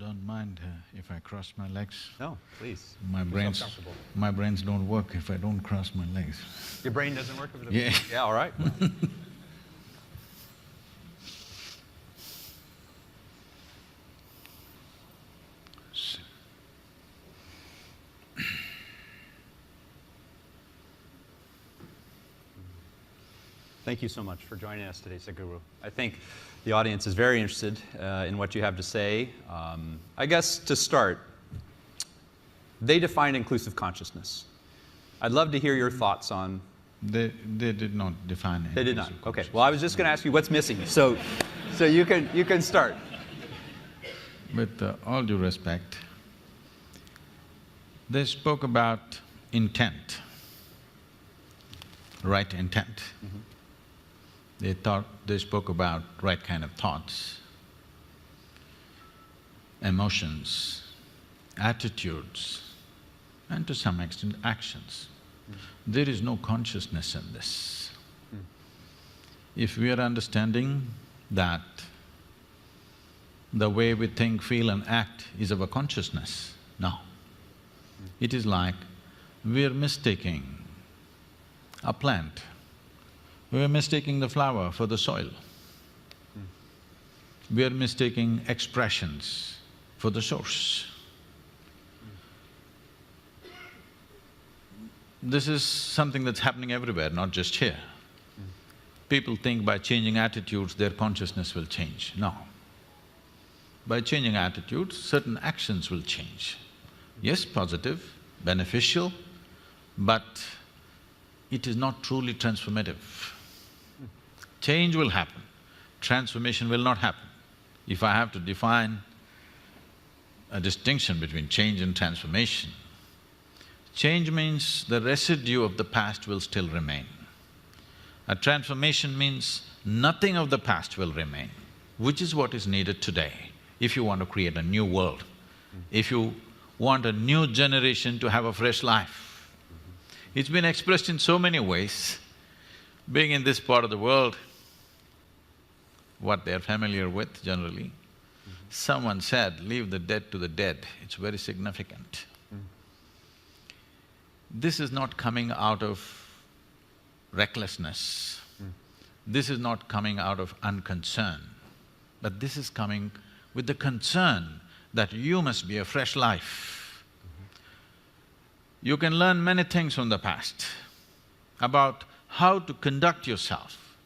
don't mind if I cross my legs. No, please. My Feel brains… comfortable. my brains don't work if I don't cross my legs. Your brain doesn't work over the… Yeah. Yeah, all right. Well. Thank you so much for joining us today, Sadhguru. I think the audience is very interested in what you have to say. I guess to start, they define inclusive consciousness. I'd love to hear your thoughts on… They did not define it. They did not. Okay. Well, I was just going to ask you what's missing. So you can start. With all due respect, they spoke about intent, right intent. Mm-hmm. They spoke about right kind of thoughts, emotions, attitudes, and to some extent actions. There is no consciousness in this. If we are understanding that the way we think, feel and act is our consciousness, no. It is like we're mistaking a plant, we're mistaking the flower for the soil. We're mistaking expressions for the source. This is something that's happening everywhere, not just here. People think by changing attitudes, their consciousness will change. No. By changing attitudes, certain actions will change. Yes, positive, beneficial, but it is not truly transformative. Change will happen, transformation will not happen. If I have to define a distinction between change and transformation, change means the residue of the past will still remain. A transformation means nothing of the past will remain, which is what is needed today if you want to create a new world, if you want a new generation to have a fresh life. It's been expressed in so many ways. Being in this part of the world, what they're familiar with generally, someone said, leave the dead to the dead, it's very significant. This is not coming out of recklessness, this is not coming out of unconcern, but this is coming with the concern that you must be a fresh life. You can learn many things from the past about how to conduct yourself,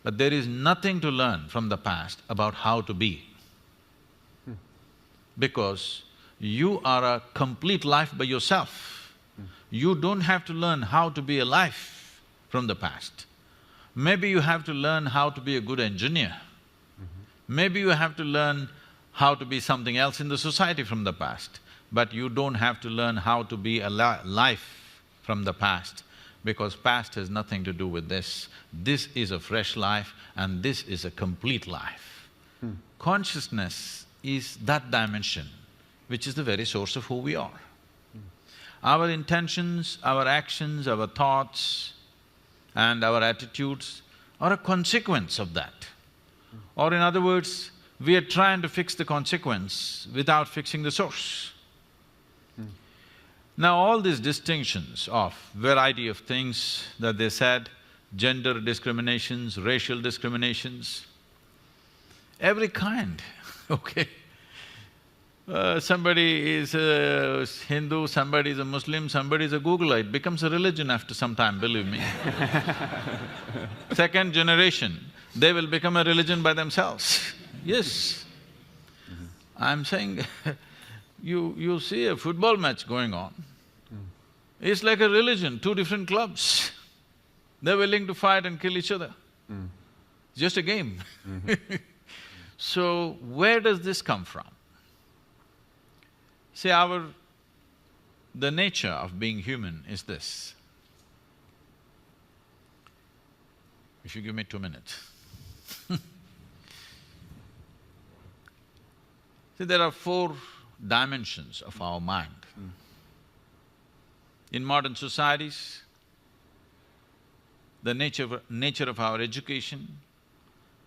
but there is nothing to learn from the past about how to be. Because you are a complete life by yourself. You don't have to learn how to be a life from the past. Maybe you have to learn how to be a good engineer. Maybe you have to learn how to be something else in the society from the past, but you don't have to learn how to be a life from the past, because past has nothing to do with this. This is a fresh life and this is a complete life. Consciousness is that dimension which is the very source of who we are. Our intentions, our actions, our thoughts and our attitudes are a consequence of that. Or in other words, we are trying to fix the consequence without fixing the source. Now all these distinctions of variety of things that they said, gender discriminations, racial discriminations, every kind, okay? Somebody is a Hindu, somebody is a Muslim, somebody is a Googler, it becomes a religion after some time, believe me. Second generation, they will become a religion by themselves. Yes. I'm saying you see a football match going on, it's like a religion, two different clubs. They're willing to fight and kill each other. Just a game. So, where does this come from? See, the nature of being human is this. If you give me 2 minutes. See, there are 4 dimensions of our mind. In modern societies, the nature of our education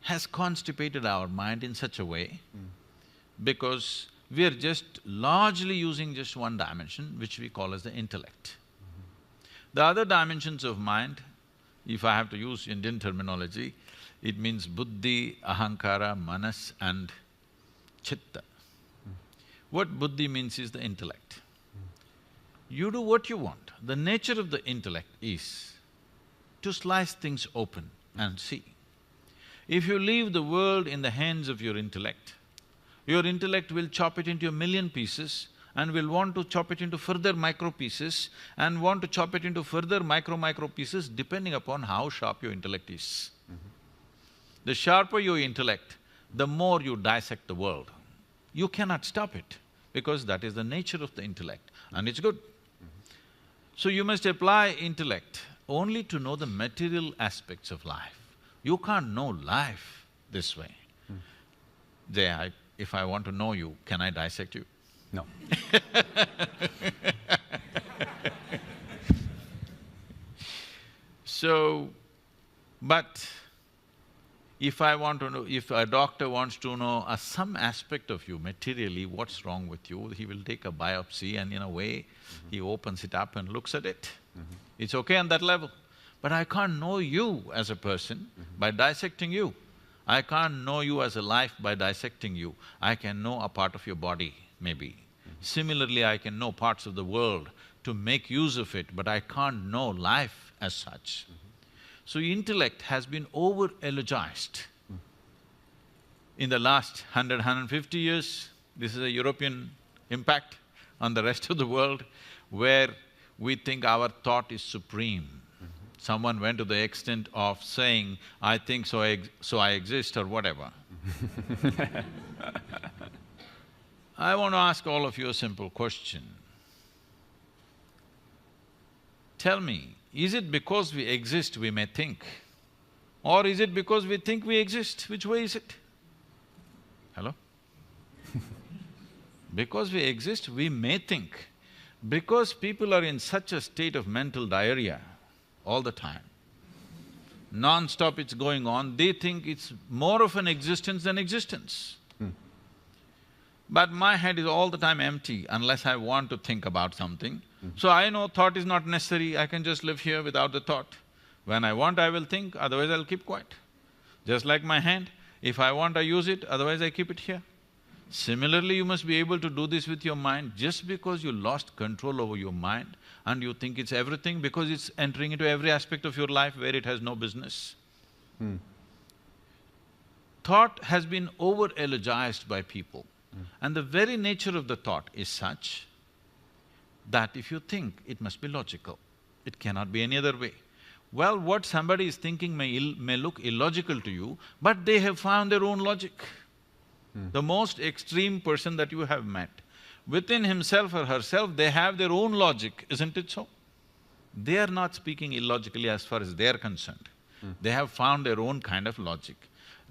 has constipated our mind in such a way because we are just largely using just one dimension, which we call as the intellect. The other dimensions of mind, if I have to use Indian terminology, it means buddhi, ahankara, manas and chitta. What buddhi means is the intellect. You do what you want. The nature of the intellect is to slice things open and see. If you leave the world in the hands of your intellect will chop it into a million pieces and will want to chop it into further micro pieces and want to chop it into further micro pieces depending upon how sharp your intellect is. The sharper your intellect, the more you dissect the world. You cannot stop it because that is the nature of the intellect and it's good. So you must apply intellect only to know the material aspects of life. You can't know life this way. Jay, if I want to know you, can I dissect you? No. So, but if I want to know, if a doctor wants to know some aspect of you materially, what's wrong with you, he will take a biopsy and in a way, he opens it up and looks at it. It's okay on that level. But I can't know you as a person by dissecting you. I can't know you as a life by dissecting you. I can know a part of your body, maybe. Similarly, I can know parts of the world to make use of it, but I can't know life as such. So intellect has been over-eulogized. In the last 150 years, this is a European impact on the rest of the world, where we think our thought is supreme. Someone went to the extent of saying, I think so I exist or whatever. I want to ask all of you a simple question. Tell me, is it because we exist we may think? Or is it because we think we exist? Which way is it? Hello? Because we exist, we may think. Because people are in such a state of mental diarrhea all the time, non-stop it's going on, they think it's more of an existence than existence. But my head is all the time empty unless I want to think about something. So I know thought is not necessary, I can just live here without the thought. When I want, I will think, otherwise I'll keep quiet. Just like my hand, if I want, I use it, otherwise I keep it here. Similarly, you must be able to do this with your mind. Just because you lost control over your mind and you think it's everything because it's entering into every aspect of your life where it has no business. Thought has been over-eulogized by people. And the very nature of the thought is such that if you think, it must be logical. It cannot be any other way. Well, what somebody is thinking may look illogical to you, but they have found their own logic. The most extreme person that you have met, within himself or herself, they have their own logic, isn't it so? They are not speaking illogically as far as they are concerned. They have found their own kind of logic.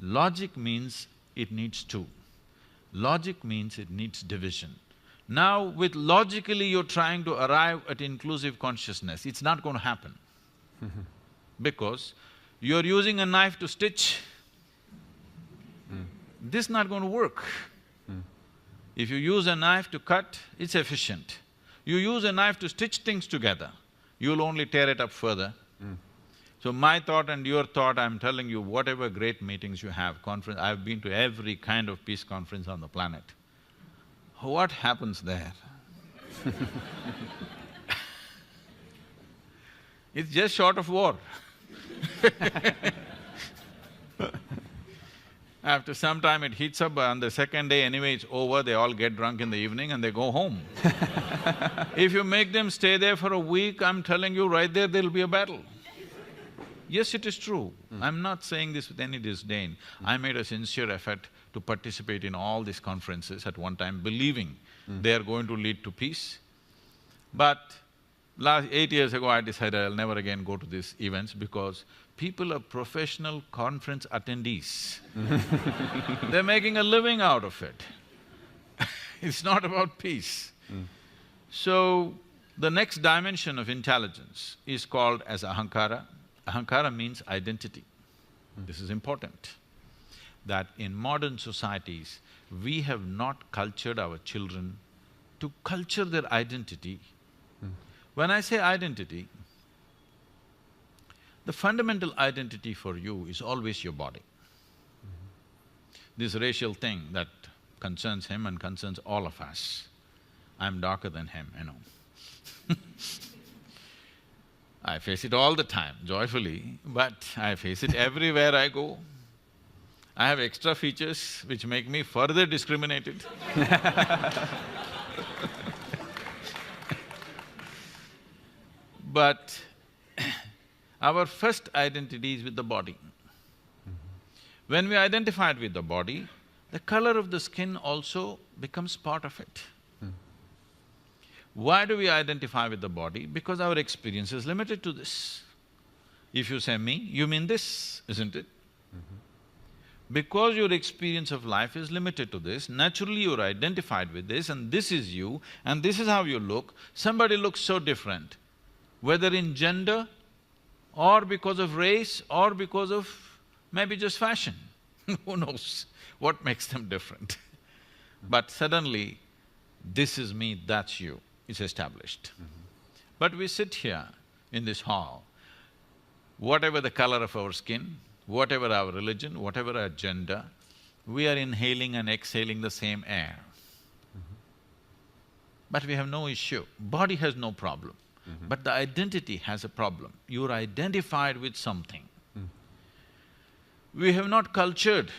Logic means it needs two. Logic means it needs division. Now, with logically you're trying to arrive at inclusive consciousness, it's not going to happen. Because you're using a knife to stitch, this is not going to work. If you use a knife to cut, it's efficient. You use a knife to stitch things together, you'll only tear it up further. So my thought and your thought, I'm telling you, whatever great meetings you have, conference, I've been to every kind of peace conference on the planet. What happens there? It's just short of war. After some time it heats up, on the second day anyway it's over, they all get drunk in the evening and they go home. If you make them stay there for a week, I'm telling you right there'll be a battle. Yes, it is true. I'm not saying this with any disdain. I made a sincere effort to participate in all these conferences at one time, believing they are going to lead to peace. But 8 years ago I decided I'll never again go to these events because people are professional conference attendees. They're making a living out of it. It's not about peace. So, the next dimension of intelligence is called as ahankara. Ahankara means identity. This is important. that in modern societies, we have not cultured our children to culture their identity. When I say identity, the fundamental identity for you is always your body. This racial thing that concerns him and concerns all of us. I'm darker than him, you know. I face it all the time, joyfully, but I face it everywhere I go. I have extra features which make me further discriminated. But our first identity is with the body. When we identified with the body, the color of the skin also becomes part of it. Why do we identify with the body? Because our experience is limited to this. If you say me, you mean this, isn't it? Because your experience of life is limited to this, naturally you're identified with this and this is you and this is how you look. Somebody looks so different, whether in gender or because of race or because of maybe just fashion. Who knows what makes them different? But suddenly, this is me, that's you, it's established. But we sit here in this hall, whatever the color of our skin, whatever our religion, whatever our gender, we are inhaling and exhaling the same air. But we have no issue, body has no problem. But the identity has a problem, you're identified with something. We have not cultured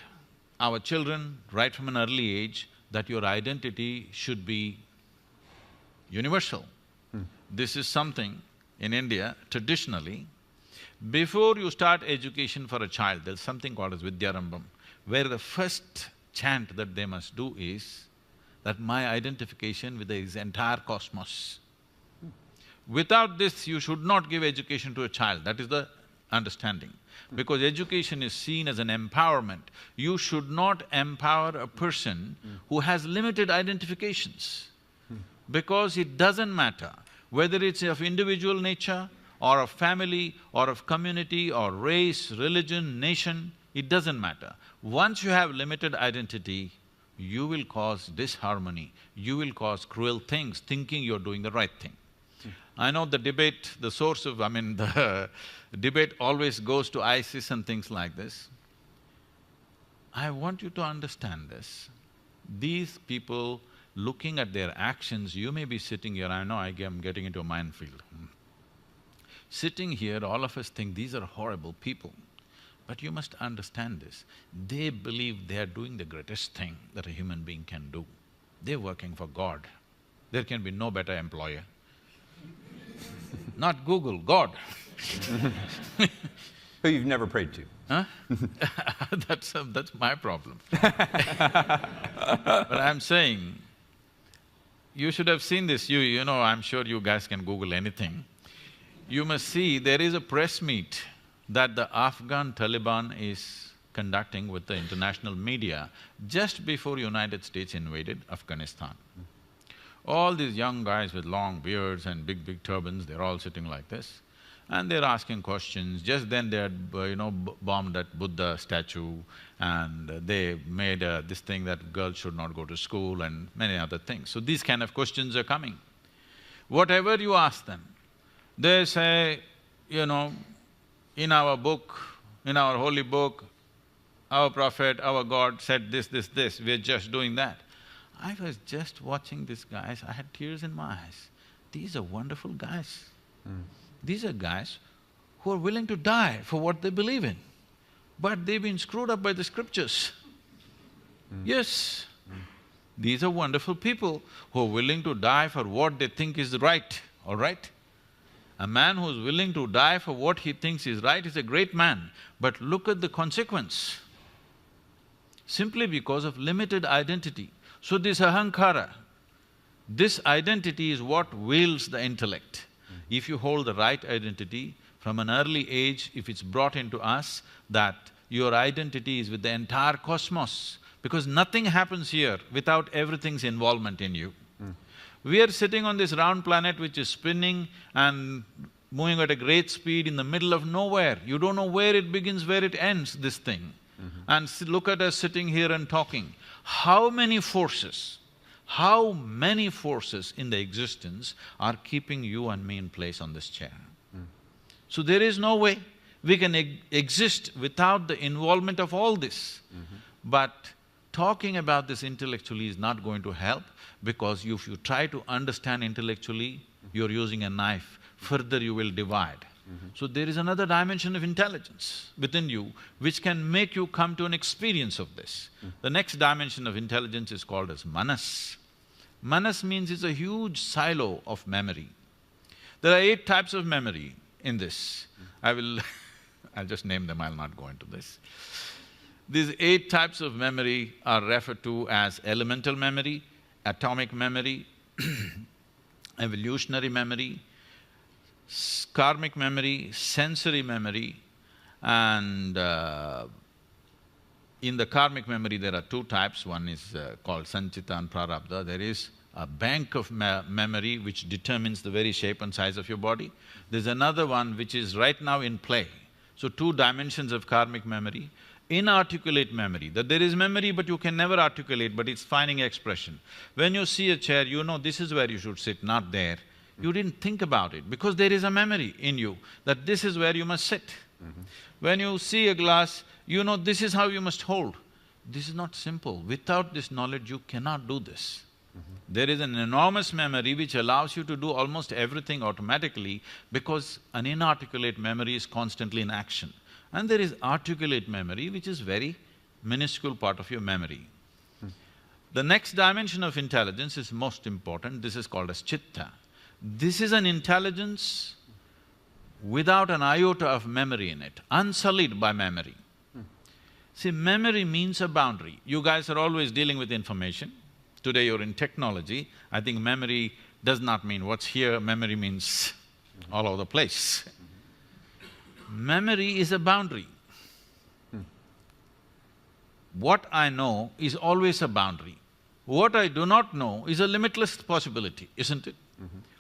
our children right from an early age that your identity should be universal. This is something in India, traditionally, before you start education for a child, there's something called as Vidyarambham, where the first chant that they must do is that my identification with this entire cosmos. Without this, you should not give education to a child, that is the understanding. Because education is seen as an empowerment. You should not empower a person who has limited identifications. Because it doesn't matter whether it's of individual nature or of family or of community or race, religion, nation, it doesn't matter. Once you have limited identity, you will cause disharmony, you will cause cruel things, thinking you're doing the right thing. I know the debate, the source of… the debate always goes to ISIS and things like this. I want you to understand this. These people, looking at their actions, you may be sitting here, I know I'm getting into a minefield. Sitting here, all of us think these are horrible people. But you must understand this, they believe they are doing the greatest thing that a human being can do. They're working for God. There can be no better employer. Not Google, God. Who you've never prayed to. Huh? That's my problem. But I'm saying, you should have seen this, you know, I'm sure you guys can Google anything. You must see, there is a press meet that the Afghan Taliban is conducting with the international media just before United States invaded Afghanistan. All these young guys with long beards and big turbans, they're all sitting like this and they're asking questions. Just then they had, bombed that Buddha statue and they made this thing that girls should not go to school and many other things. So these kind of questions are coming. Whatever you ask them, they say, in our book, in our holy book, our prophet, our God said this, we're just doing that. I was just watching these guys, I had tears in my eyes. These are wonderful guys. These are guys who are willing to die for what they believe in. But they've been screwed up by the scriptures. Yes, these are wonderful people who are willing to die for what they think is right, all right? A man who's willing to die for what he thinks is right is a great man, but look at the consequence. Simply because of limited identity. So this ahankara, this identity is what wields the intellect. If you hold the right identity, from an early age, if it's brought into us that your identity is with the entire cosmos, because nothing happens here without everything's involvement in you. We are sitting on this round planet which is spinning and moving at a great speed in the middle of nowhere. You don't know where it begins, where it ends, this thing. And look at us sitting here and talking. How many forces in the existence are keeping you and me in place on this chair? So there is no way we can exist without the involvement of all this. But talking about this intellectually is not going to help, because if you try to understand intellectually, you're using a knife, further you will divide. So there is another dimension of intelligence within you which can make you come to an experience of this. The next dimension of intelligence is called as manas. Manas means it's a huge silo of memory. There are 8 types of memory in this. I'll just name them, I'll not go into this. These 8 types of memory are referred to as elemental memory, atomic memory, evolutionary memory, karmic memory, sensory memory, and in the karmic memory there are 2 types. One is called sanchita and prarabdha. There is a bank of memory which determines the very shape and size of your body. There's another one which is right now in play. So 2 dimensions of karmic memory. Inarticulate memory, that there is memory but you can never articulate, but it's finding expression. When you see a chair, you know this is where you should sit, not there. You didn't think about it because there is a memory in you that this is where you must sit. When you see a glass, you know this is how you must hold. This is not simple. Without this knowledge, you cannot do this. There is an enormous memory which allows you to do almost everything automatically, because an inarticulate memory is constantly in action. And there is articulate memory which is very minuscule part of your memory. The next dimension of intelligence is most important, this is called as chitta. This is an intelligence without an iota of memory in it, unsullied by memory. See, memory means a boundary. You guys are always dealing with information. Today you're in technology. I think memory does not mean what's here, memory means all over the place. Memory is a boundary. What I know is always a boundary. What I do not know is a limitless possibility, isn't it?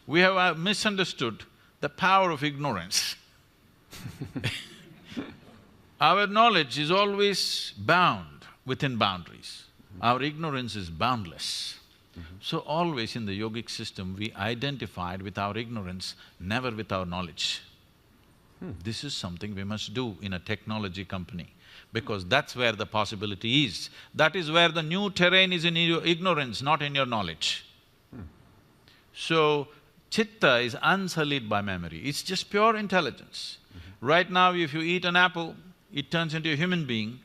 We have misunderstood the power of ignorance. Our knowledge is always bound within boundaries. Our ignorance is boundless. So always in the yogic system, we identified with our ignorance, never with our knowledge. This is something we must do in a technology company, because that's where the possibility is. That is where the new terrain is, in your ignorance, not in your knowledge. So, chitta is unsullied by memory, it's just pure intelligence. Right now, if you eat an apple, it turns into a human being.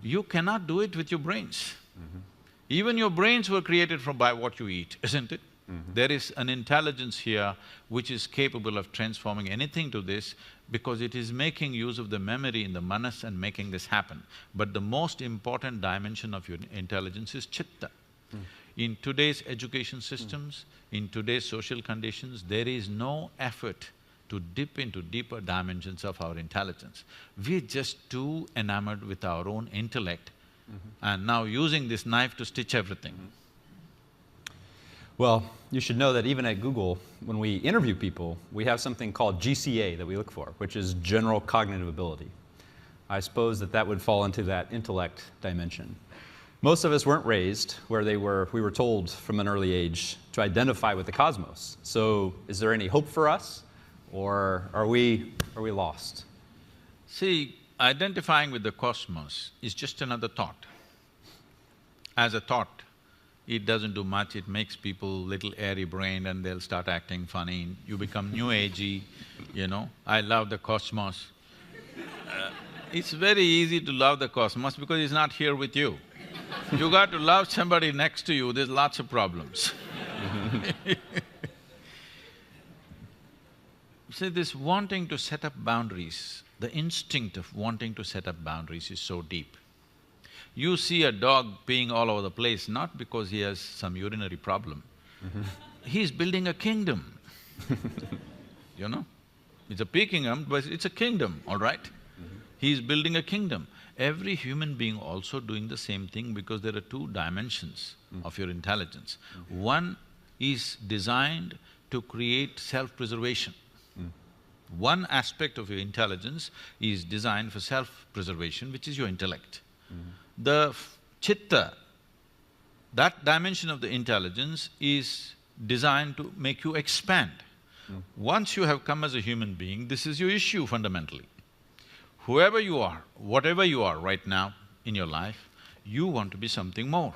You cannot do it with your brains. Even your brains were created by what you eat, isn't it? There is an intelligence here which is capable of transforming anything to this, because it is making use of the memory in the manas and making this happen. But the most important dimension of your intelligence is chitta. In today's education systems, in today's social conditions, there is no effort to dip into deeper dimensions of our intelligence. We're just too enamored with our own intellect and now using this knife to stitch everything. Well, you should know that even at Google, when we interview people, we have something called GCA that we look for, which is general cognitive ability. I suppose that would fall into that intellect dimension. Most of us weren't raised where we were told from an early age to identify with the cosmos. So is there any hope for us, or are we lost? See, identifying with the cosmos is just another thought. As a thought, it doesn't do much, it makes people little airy-brained and they'll start acting funny. You become new agey, you know, I love the cosmos. It's very easy to love the cosmos because it's not here with you. You got to love somebody next to you, there's lots of problems. See, this wanting to set up boundaries, the instinct of wanting to set up boundaries is so deep. You see a dog peeing all over the place, not because he has some urinary problem. He's building a kingdom. You know? It's a pea kingdom, but it's a kingdom, all right? He's building a kingdom. Every human being also doing the same thing, because there are 2 dimensions of your intelligence. One is designed to create self-preservation. One aspect of your intelligence is designed for self-preservation, which is your intellect. The chitta, that dimension of the intelligence is designed to make you expand. Once you have come as a human being, this is your issue fundamentally. Whoever you are, whatever you are right now in your life, you want to be something more.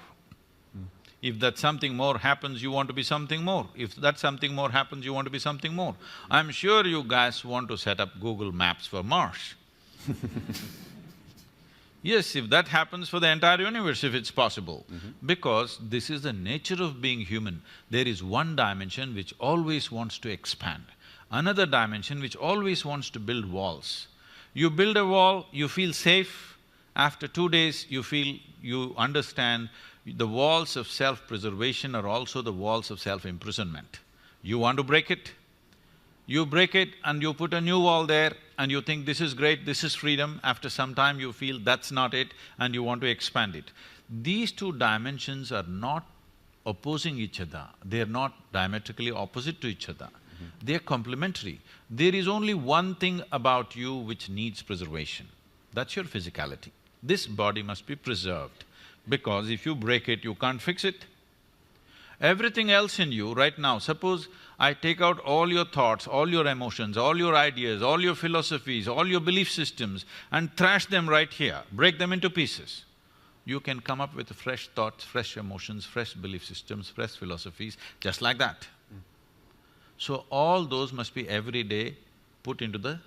If that something more happens, you want to be something more. If that something more happens, you want to be something more. I'm sure you guys want to set up Google Maps for Mars. Yes, if that happens for the entire universe, if it's possible. Because this is the nature of being human. There is one dimension which always wants to expand, another dimension which always wants to build walls. You build a wall, you feel safe, after 2 days you understand the walls of self-preservation are also the walls of self-imprisonment. You want to break it, you break it and you put a new wall there and you think this is great, this is freedom. After some time you feel that's not it and you want to expand it. These two dimensions are not opposing each other, they are not diametrically opposite to each other. They are complementary. There is only one thing about you which needs preservation, that's your physicality. This body must be preserved, because if you break it, you can't fix it. Everything else in you right now, suppose I take out all your thoughts, all your emotions, all your ideas, all your philosophies, all your belief systems and thrash them right here, break them into pieces. You can come up with fresh thoughts, fresh emotions, fresh belief systems, fresh philosophies, just like that. So all those must be every day put into the…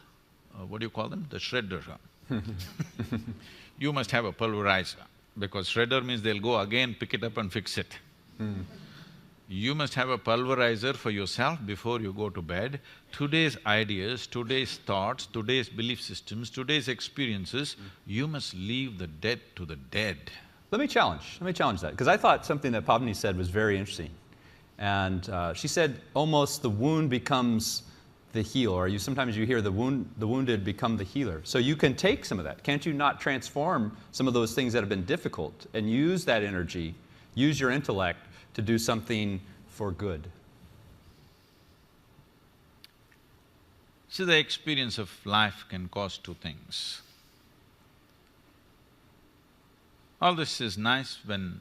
what do you call them? The shredder. You must have a pulverizer, because shredder means they'll go again, pick it up and fix it. You must have a pulverizer for yourself before you go to bed. Today's ideas, today's thoughts, today's belief systems, today's experiences, you must leave the dead to the dead. Let me challenge that, because I thought something that Pavni said was very interesting. And she said almost the wound becomes the healer, or sometimes you hear the wounded become the healer. So you can take some of that. Can't you not transform some of those things that have been difficult and use that energy, use your intellect to do something for good? See, the experience of life can cause two things. All this is nice when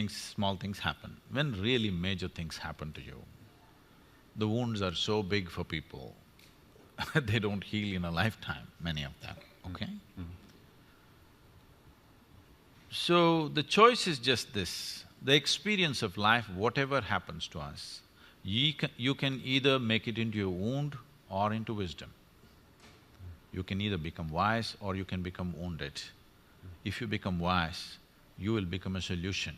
small things happen. When really major things happen to you, the wounds are so big for people, they don't heal in a lifetime, many of them, okay? So, the choice is just this, the experience of life, whatever happens to us, you can either make it into a wound or into wisdom. You can either become wise or you can become wounded. If you become wise, you will become a solution.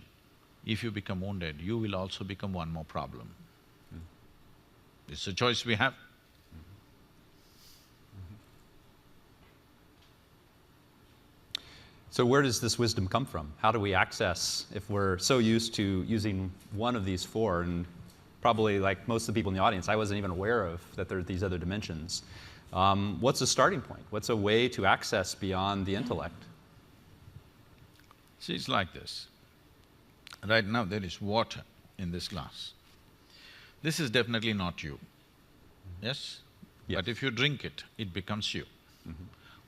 If you become wounded, you will also become one more problem. It's a choice we have. So where does this wisdom come from? How do we access, if we're so used to using one of these four, and probably like most of the people in the audience, I wasn't even aware of that there are these other dimensions. What's a starting point? What's a way to access beyond the intellect? See, it's like this. Right now there is water in this glass. This is definitely not you, yes? Yes. But if you drink it, it becomes you.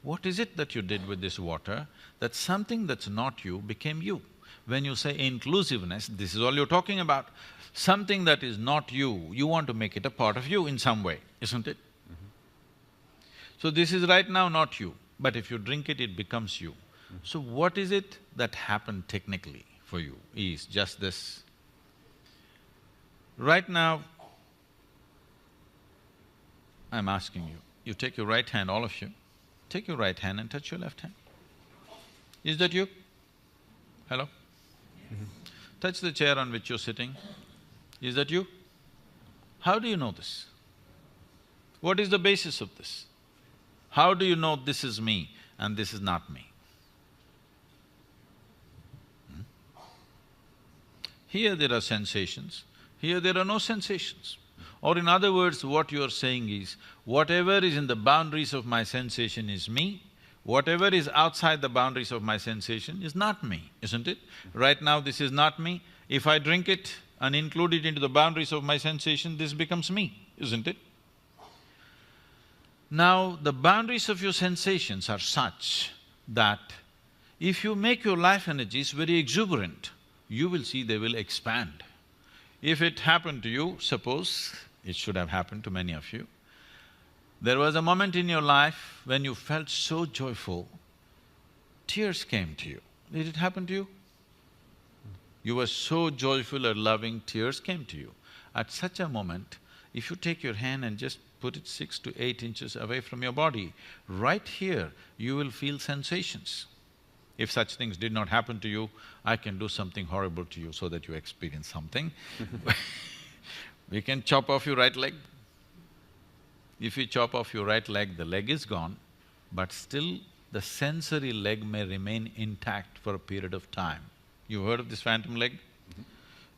What is it that you did with this water, that something that's not you became you? When you say inclusiveness, this is all you're talking about. Something that is not you, you want to make it a part of you in some way, isn't it? So this is right now not you, but if you drink it, it becomes you. So what is it that happened technically for you is just this. Right now, I'm asking you, you take your right hand, all of you, take your right hand and touch your left hand. Is that you? Hello? Touch the chair on which you're sitting. Is that you? How do you know this? What is the basis of this? How do you know this is me and this is not me? Here there are sensations, here there are no sensations. Or in other words, what you are saying is, whatever is in the boundaries of my sensation is me, whatever is outside the boundaries of my sensation is not me, isn't it? Right now this is not me, if I drink it and include it into the boundaries of my sensation, this becomes me, isn't it? Now, the boundaries of your sensations are such that if you make your life energies very exuberant, you will see they will expand. If it happened to you, suppose, it should have happened to many of you, there was a moment in your life when you felt so joyful, tears came to you. Did it happen to you? You were so joyful or loving, tears came to you. At such a moment, if you take your hand and just put it 6 to 8 inches away from your body, right here, you will feel sensations. If such things did not happen to you, I can do something horrible to you so that you experience something. We can chop off your right leg. If you chop off your right leg, the leg is gone, but still the sensory leg may remain intact for a period of time. You heard of this phantom leg?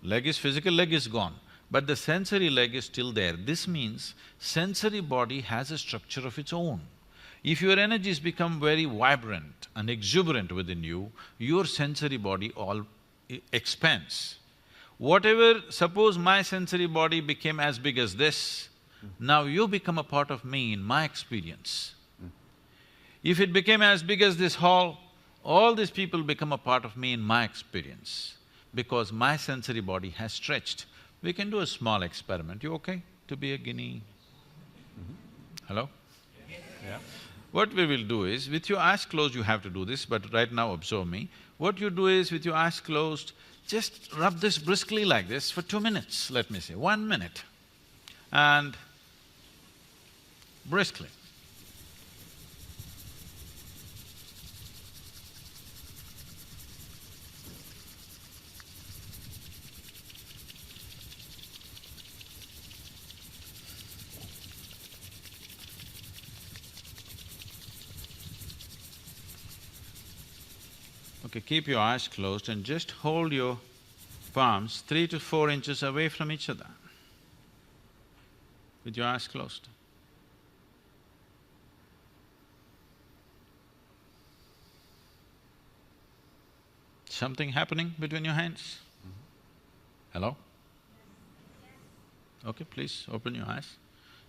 Leg is… physical leg is gone, but the sensory leg is still there. This means sensory body has a structure of its own. If your energies become very vibrant and exuberant within you, your sensory body all expands. Whatever… suppose my sensory body became as big as this, now you become a part of me in my experience. If it became as big as this hall, all these people become a part of me in my experience, because my sensory body has stretched. We can do a small experiment. You okay to be a guinea? Hello? Yeah. What we will do is, with your eyes closed you have to do this, but right now observe me. What you do is, with your eyes closed, just rub this briskly like this for 2 minutes, let me say, 1 minute, and briskly. Okay, keep your eyes closed and just hold your palms 3 to 4 inches away from each other with your eyes closed. Something happening between your hands? Hello? Okay, please open your eyes.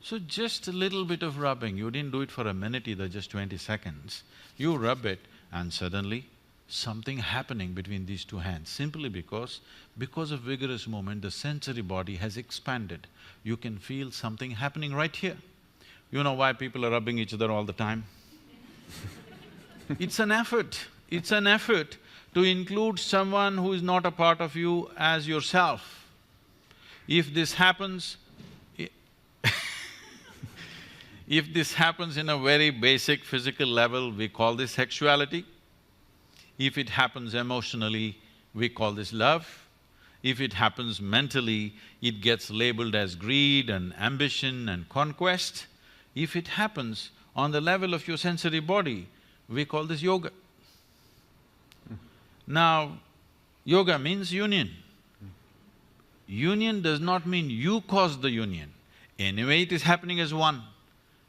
So just a little bit of rubbing, you didn't do it for a minute either, just 20 seconds. You rub it and suddenly something happening between these two hands, simply because of vigorous movement, the sensory body has expanded. You can feel something happening right here. You know why people are rubbing each other all the time? It's an effort to include someone who is not a part of you as yourself. If this happens, if this happens in a very basic physical level, we call this sexuality. If it happens emotionally, we call this love. If it happens mentally, it gets labeled as greed and ambition and conquest. If it happens on the level of your sensory body, we call this yoga. Now, yoga means union. Union does not mean you caused the union. Anyway, it is happening as one.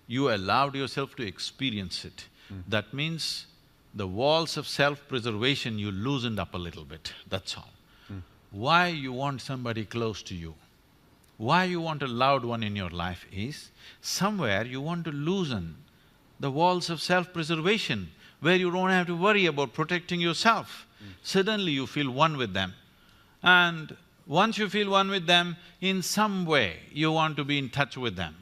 You allowed yourself to experience it. That means the walls of self-preservation you loosened up a little bit, that's all. Why you want somebody close to you, why you want a loved one in your life is, somewhere you want to loosen the walls of self-preservation where you don't have to worry about protecting yourself. Suddenly you feel one with them. And once you feel one with them, in some way you want to be in touch with them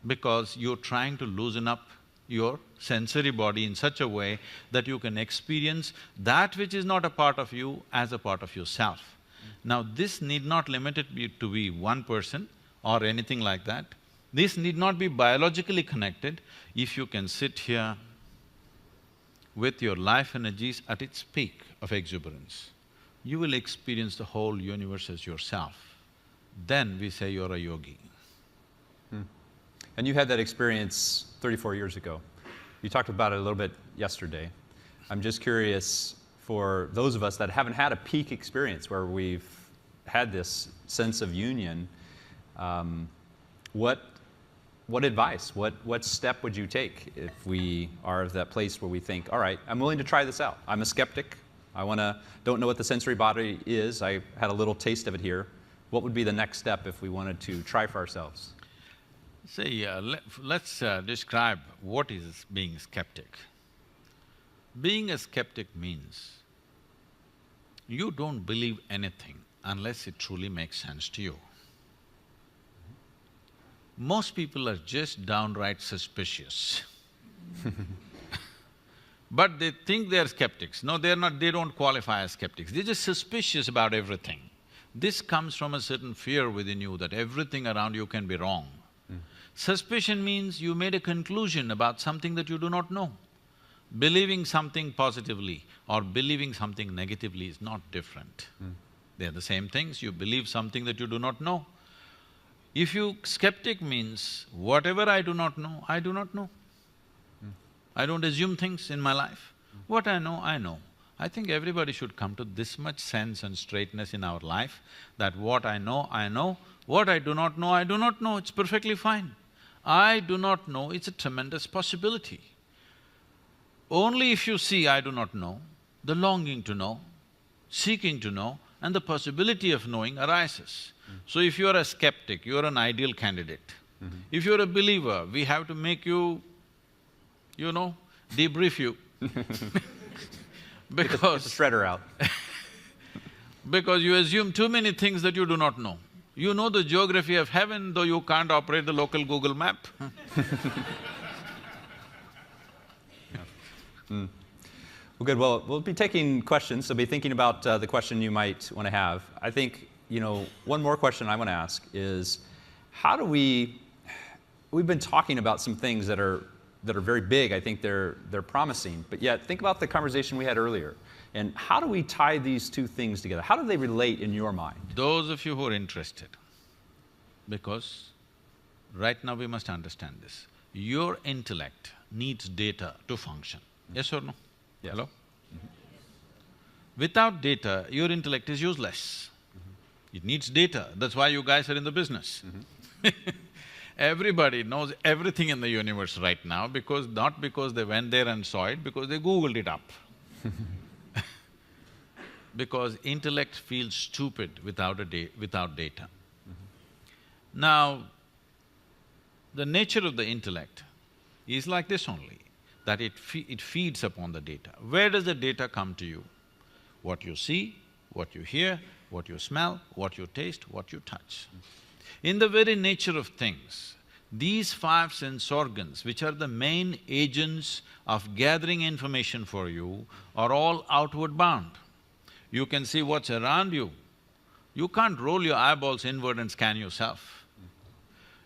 because you're trying to loosen up your sensory body in such a way that you can experience that which is not a part of you as a part of yourself. Now, this need not limit it to be one person or anything like that. This need not be biologically connected. If you can sit here with your life energies at its peak of exuberance, you will experience the whole universe as yourself. Then we say you're a yogi. And you had that experience 34 years ago. You talked about it a little bit yesterday. I'm just curious, for those of us that haven't had a peak experience where we've had this sense of union, what advice, what step would you take if we are at that place where we think, all right, I'm willing to try this out. I'm a skeptic. Don't know what the sensory body is. I had a little taste of it here. What would be the next step if we wanted to try for ourselves? See, let's describe what is being skeptic. Being a skeptic means you don't believe anything unless it truly makes sense to you. Most people are just downright suspicious. But they think they are skeptics. No, they're not, they don't qualify as skeptics, they're just suspicious about everything. This comes from a certain fear within you that everything around you can be wrong. Suspicion means you made a conclusion about something that you do not know. Believing something positively or believing something negatively is not different. They're the same things. You believe something that you do not know. If you… skeptic means, whatever I do not know, I do not know. I don't assume things in my life. What I know, I know. I think everybody should come to this much sense and straightness in our life that what I know, I know. What I do not know, I do not know. It's perfectly fine. I do not know, it's a tremendous possibility. Only if you see I do not know, the longing to know, seeking to know, and the possibility of knowing arises. So if you are a skeptic, you are an ideal candidate. If you're a believer, we have to make you, debrief you because… Get the shredder out. Because you assume too many things that you do not know. You know the geography of heaven, though you can't operate the local Google map. Well, good. Well, we'll be taking questions, so be thinking about the question you might want to have. I think, one more question I want to ask is, how do we… we've been talking about some things that are very big, I think they're promising, but yet think about the conversation we had earlier. And how do we tie these two things together? How do they relate in your mind? Those of you who are interested, because right now we must understand this, your intellect needs data to function, yes or no? Yes. Hello? Without data, your intellect is useless. It needs data, that's why you guys are in the business. Everybody knows everything in the universe right now because… not because they went there and saw it, because they Googled it up. Because intellect feels stupid without data. Now, the nature of the intellect is like this only, that it feeds upon the data. Where does the data come to you? What you see, what you hear, what you smell, what you taste, what you touch. In the very nature of things, these five sense organs, which are the main agents of gathering information for you, are all outward bound. You can see what's around you. You can't roll your eyeballs inward and scan yourself.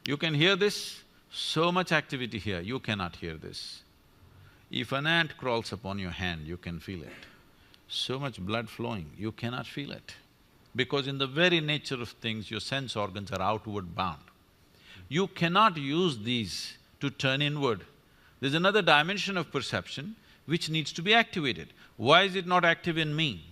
You can hear this, so much activity here, you cannot hear this. If an ant crawls upon your hand, you can feel it. So much blood flowing, you cannot feel it. Because in the very nature of things, your sense organs are outward bound. You cannot use these to turn inward. There's another dimension of perception which needs to be activated. Why is it not active in me?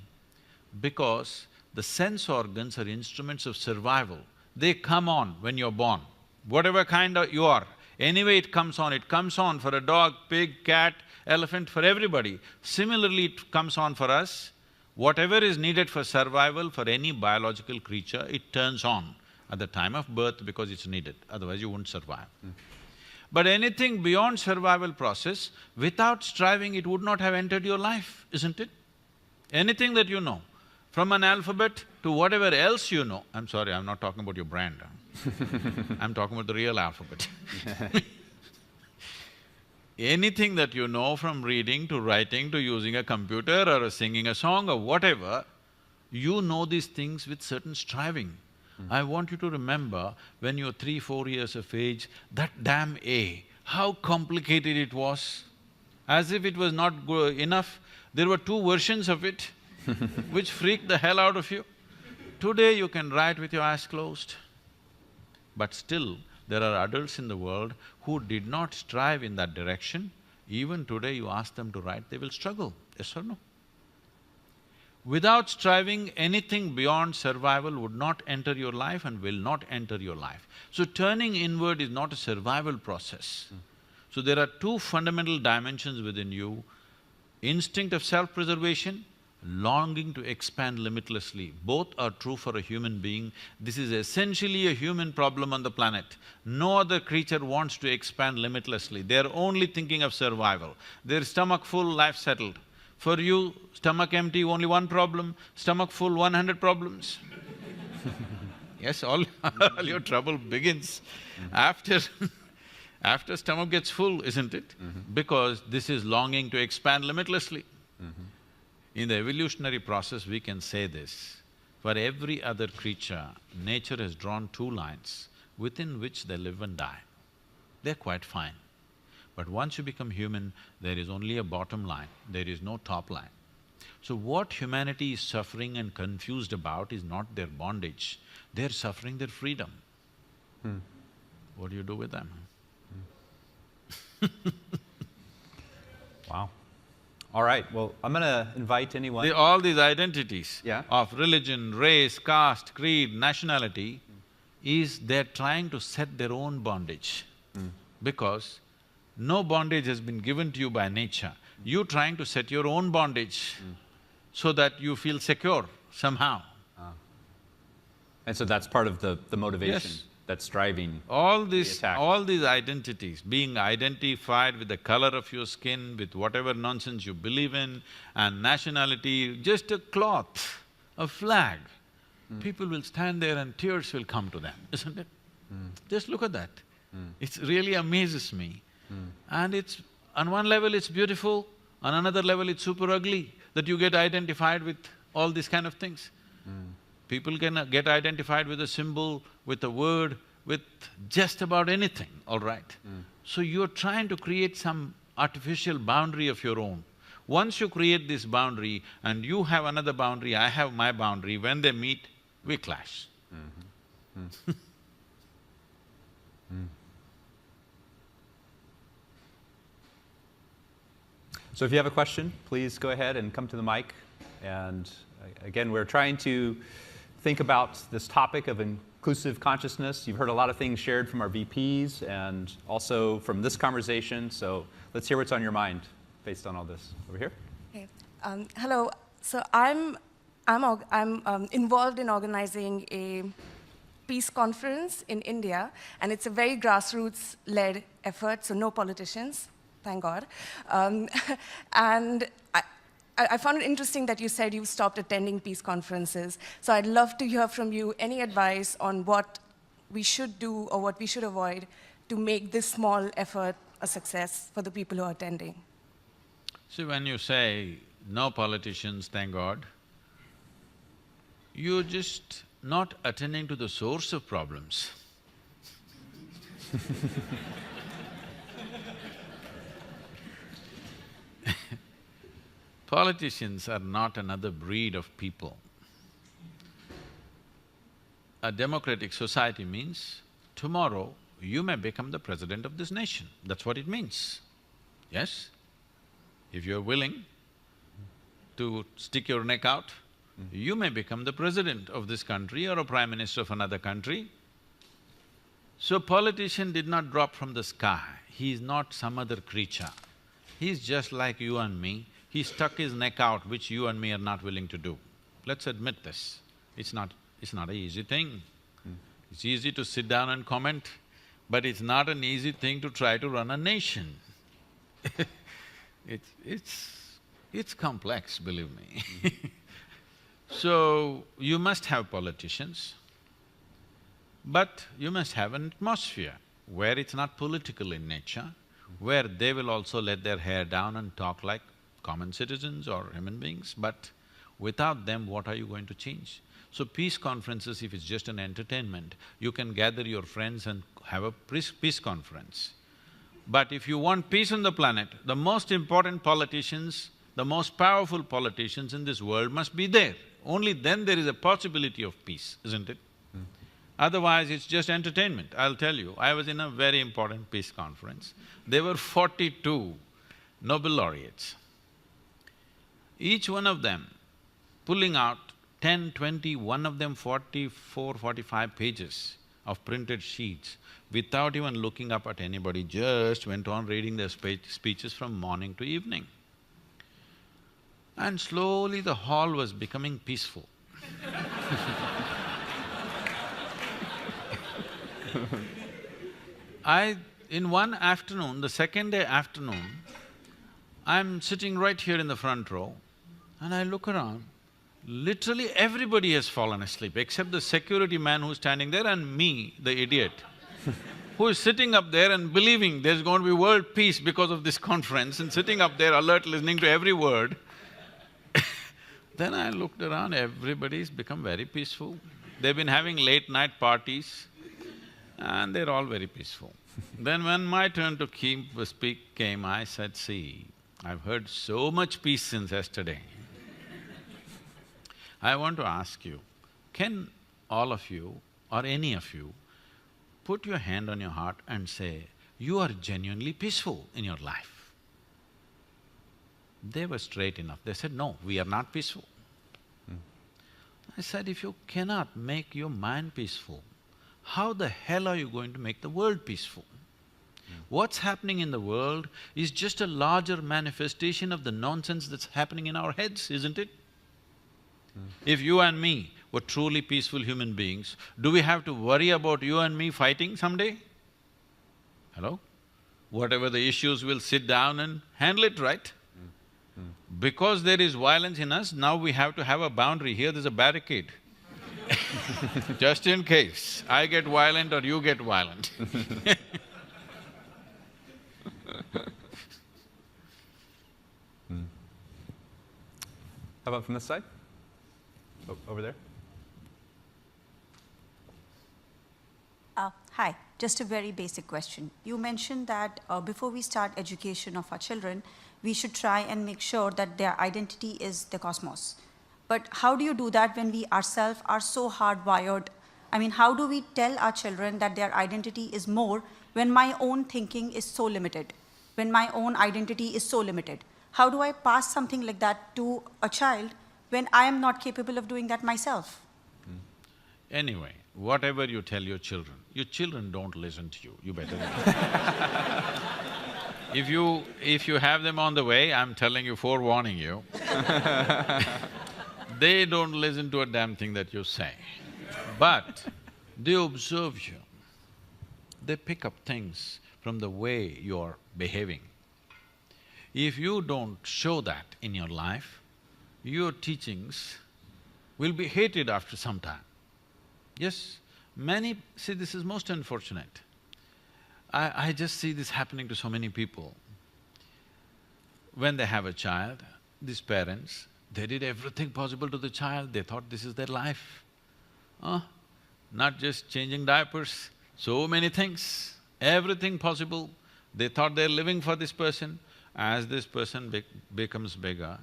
Because the sense organs are instruments of survival. They come on when you're born, whatever kind you are. Anyway it comes on for a dog, pig, cat, elephant, for everybody. Similarly, it comes on for us. Whatever is needed for survival for any biological creature, it turns on at the time of birth because it's needed, otherwise you wouldn't survive. But anything beyond survival process, without striving, it would not have entered your life, isn't it? Anything that you know, from an alphabet to whatever else you know… I'm sorry, I'm not talking about your brand, I'm talking about the real alphabet. Anything that you know, from reading to writing to using a computer or singing a song or whatever, you know these things with certain striving. I want you to remember when you're 3–4 years of age, that damn A, how complicated it was. As if it was not enough, there were two versions of it which freaked the hell out of you. Today you can write with your eyes closed. But still, there are adults in the world who did not strive in that direction. Even today you ask them to write, they will struggle, yes or no? Without striving, anything beyond survival would not enter your life and will not enter your life. So turning inward is not a survival process. So there are two fundamental dimensions within you, instinct of self-preservation longing to expand limitlessly. Both are true for a human being. This is essentially a human problem on the planet. No other creature wants to expand limitlessly. They're only thinking of survival. Their stomach full, life settled. For you, stomach empty, only one problem, stomach full, 100 problems. Yes, all your trouble begins after after stomach gets full, isn't it? Because this is longing to expand limitlessly. In the evolutionary process, we can say this, for every other creature, nature has drawn two lines within which they live and die. They're quite fine. But once you become human, there is only a bottom line, there is no top line. So what humanity is suffering and confused about is not their bondage, they're suffering their freedom. What do you do with them? Wow. All right, well, I'm gonna invite anyone… All these identities Yeah. of religion, race, caste, creed, nationality is they're trying to set their own bondage. Because no bondage has been given to you by nature. You're trying to set your own bondage so that you feel secure somehow. And so that's part of the motivation Yes. that's driving… All The these… attack. all these identities, being identified with the color of your skin, with whatever nonsense you believe in, and nationality, just a cloth, a flag, people will stand there and tears will come to them, isn't it? Just look at that. It really amazes me. And it's… on one level it's beautiful, on another level it's super ugly, that you get identified with all these kind of things. People can get identified with a symbol, with a word, with just about anything, all right? So you're trying to create some artificial boundary of your own. Once you create this boundary and you have another boundary, I have my boundary, when they meet, we clash. So if you have a question, please go ahead and come to the mic. And again, we're trying to think about this topic of inclusive consciousness. You've heard a lot of things shared from our VPs and also from this conversation, so let's hear what's on your mind based on all this. Over here. Okay. Hello. So I'm involved in organizing a peace conference in India, and it's a very grassroots-led effort, so no politicians, thank God. And I found it interesting that you said you stopped attending peace conferences. So I'd love to hear from you any advice on what we should do or what we should avoid to make this small effort a success for the people who are attending. See, when you say, no politicians, thank God, you're just not attending to the source of problems. Politicians are not another breed of people. A democratic society means tomorrow you may become the president of this nation. That's what it means, yes? If you're willing to stick your neck out, you may become the president of this country or a prime minister of another country. So politician did not drop from the sky, he is not some other creature. He's just like you and me, he stuck his neck out, which you and me are not willing to do. Let's admit this, it's not an easy thing. It's easy to sit down and comment, but it's not an easy thing to try to run a nation. It's complex, believe me. So, you must have politicians, but you must have an atmosphere where it's not political in nature, where they will also let their hair down and talk like common citizens or human beings, but without them, what are you going to change? So peace conferences, if it's just an entertainment, you can gather your friends and have a peace conference. But if you want peace on the planet, the most important politicians, the most powerful politicians in this world must be there. Only then there is a possibility of peace, isn't it? Otherwise, it's just entertainment. I'll tell you, I was in a very important peace conference. There were 42 Nobel laureates. Each one of them pulling out 10, 20, one of them 44, 45 pages of printed sheets without even looking up at anybody, just went on reading their speeches from morning to evening. and slowly the hall was becoming peaceful. In one afternoon, the second day afternoon, I'm sitting right here in the front row and I look around, literally everybody has fallen asleep except the security man who's standing there and me, the idiot, who is sitting up there and believing there's going to be world peace because of this conference and sitting up there alert, listening to every word. Then I looked around, everybody's become very peaceful. They've been having late night parties and they're all very peaceful. Then when my turn to speak came, I said, see, I've heard so much peace since yesterday. I want to ask you, can all of you or any of you put your hand on your heart and say, you are genuinely peaceful in your life? They were straight enough. They said, no, we are not peaceful. I said, if you cannot make your mind peaceful, how the hell are you going to make the world peaceful? What's happening in the world is just a larger manifestation of the nonsense that's happening in our heads, isn't it? If you and me were truly peaceful human beings, do we have to worry about you and me fighting someday? Hello? Whatever the issues, we'll sit down and handle it, right? Because there is violence in us, now we have to have a boundary. Here there's a barricade. Just in case I get violent or you get violent. How about from this side? Over there? Hi, just a very basic question. You mentioned that before we start education of our children, we should try and make sure that their identity is the cosmos. But how do you do that when we ourselves are so hardwired? I mean, how do we tell our children that their identity is more when my own thinking is so limited, when my own identity is so limited? How do I pass something like that to a child when I am not capable of doing that myself? Anyway, whatever you tell your children don't listen to you, you better If you have them on the way, I'm telling you, forewarning you, they don't listen to a damn thing that you say. But they observe you, they pick up things from the way you're behaving. If you don't show that in your life, your teachings will be hated after some time. Yes, see, this is most unfortunate. I just see this happening to so many people. When they have a child, these parents, they did everything possible to the child, they thought this is their life. Not just changing diapers, so many things, everything possible. They thought they're living for this person. As this person becomes bigger,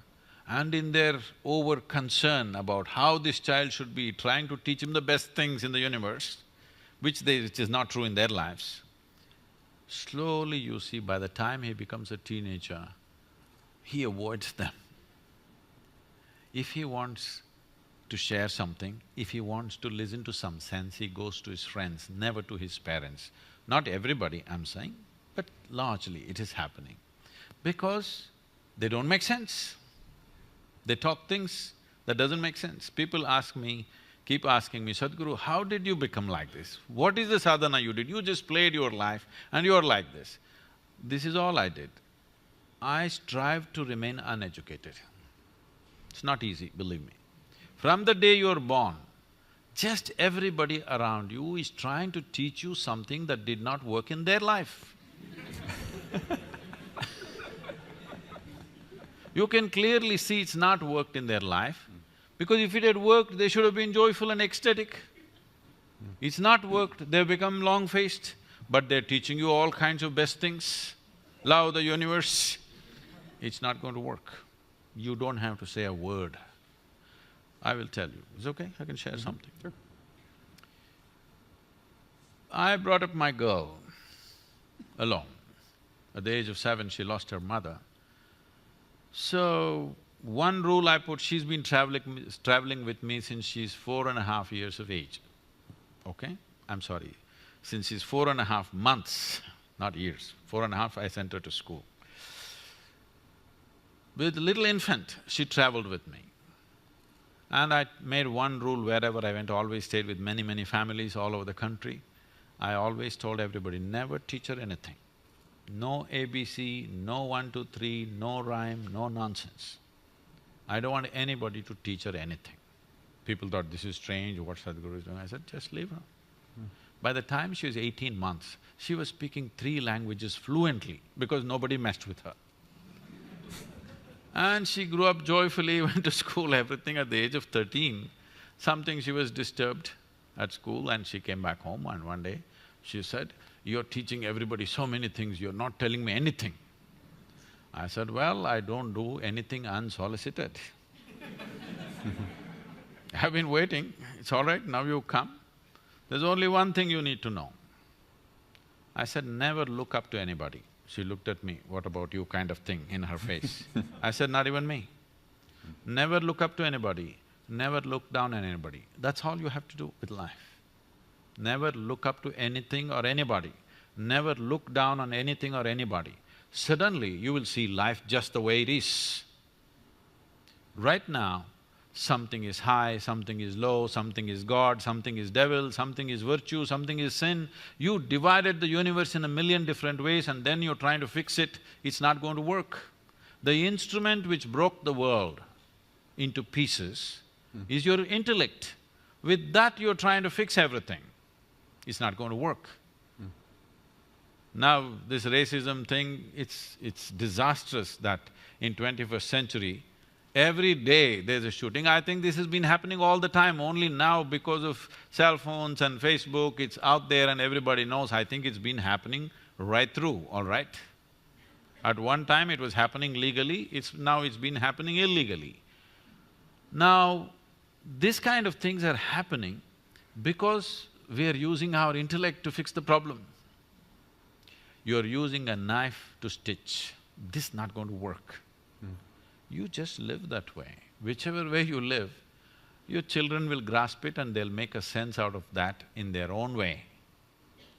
and in their over-concern about how this child should be, trying to teach him the best things in the universe, which is not true in their lives, slowly you see, by the time he becomes a teenager, he avoids them. If he wants to share something, if he wants to listen to some sense, he goes to his friends, never to his parents. Not everybody, I'm saying, but largely it is happening. Because they don't make sense. They talk things that doesn't make sense. People ask me, keep asking me, Sadhguru, how did you become like this? What is the sadhana you did? You just played your life and you're like this. This is all I did. I strive to remain uneducated. It's not easy, believe me. From the day you're born, just everybody around you is trying to teach you something that did not work in their life. You can clearly see it's not worked in their life, because if it had worked, they should have been joyful and ecstatic. It's not worked, they've become long-faced, but they're teaching you all kinds of best things, love the universe. It's not going to work. You don't have to say a word. I will tell you. Is it okay? I can share something. Sure. I brought up my girl alone. At the age of 7, she lost her mother. So, one rule I put, she's been traveling with me since she's 4.5 years of age, okay? I'm sorry, since she's 4.5 months, not years. 4.5, I sent her to school. With little infant, she traveled with me. And I made one rule wherever I went, always stayed with many families all over the country. I always told everybody, never teach her anything. No ABC, no 1, 2, 3, no rhyme, no nonsense. I don't want anybody to teach her anything. People thought, this is strange, what Sadhguru is doing. I said, just leave her. By the time she was 18 months, she was speaking 3 languages fluently because nobody messed with her. And she grew up joyfully, went to school, everything. At the age of 13, something she was disturbed at school and she came back home, and one day she said, "You're teaching everybody so many things, you're not telling me anything." I said, "Well, I don't do anything unsolicited." I've been waiting, it's all right, now you come. There's only one thing you need to know. I said, never look up to anybody. She looked at me, "What about you?" kind of thing in her face. I said, not even me. Never look up to anybody, never look down on anybody. That's all you have to do with life. Never look up to anything or anybody, never look down on anything or anybody. Suddenly, you will see life just the way it is. Right now, something is high, something is low, something is God, something is devil, something is virtue, something is sin. You divided the universe in a million different ways and then you're trying to fix it, it's not going to work. The instrument which broke the world into pieces is your intellect. With that you're trying to fix everything. It's not going to work. Now, this racism thing, it's disastrous that in 21st century, every day there's a shooting. I think this has been happening all the time, only now because of cell phones and Facebook, it's out there and everybody knows. I think it's been happening right through, all right? At one time it was happening legally, now it's been happening illegally. Now, this kind of things are happening because we are using our intellect to fix the problem. You're using a knife to stitch, this is not going to work. You just live that way. Whichever way you live, your children will grasp it and they'll make a sense out of that in their own way.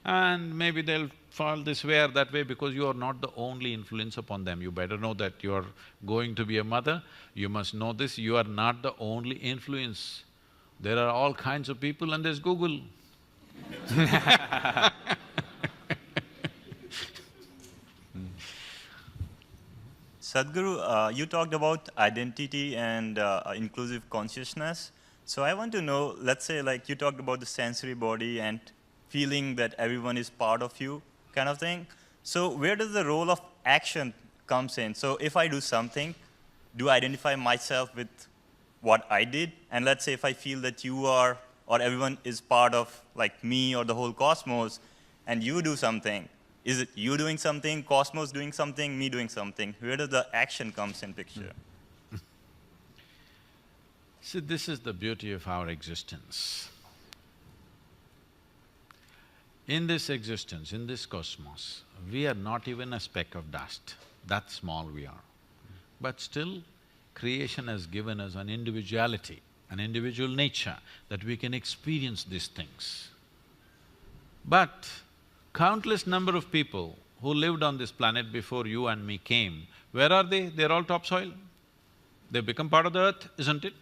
And maybe they'll fall this way or that way because you are not the only influence upon them. You better know that you're going to be a mother, you must know this, you are not the only influence. There are all kinds of people and there's Google. Sadhguru, you talked about identity and inclusive consciousness. So I want to know, let's say like you talked about the sensory body and feeling that everyone is part of you kind of thing. So where does the role of action comes in? So if I do something, do I identify myself with what I did? And let's say if I feel that you are or everyone is part of like me or the whole cosmos and you do something, is it you doing something, cosmos doing something, me doing something? Where does the action comes in picture? See, this is the beauty of our existence. In this existence, in this cosmos, we are not even a speck of dust, that small we are. But still, creation has given us an individuality, an individual nature, that we can experience these things. But countless number of people who lived on this planet before you and me came, where are they? They're all topsoil. They've become part of the earth, isn't it?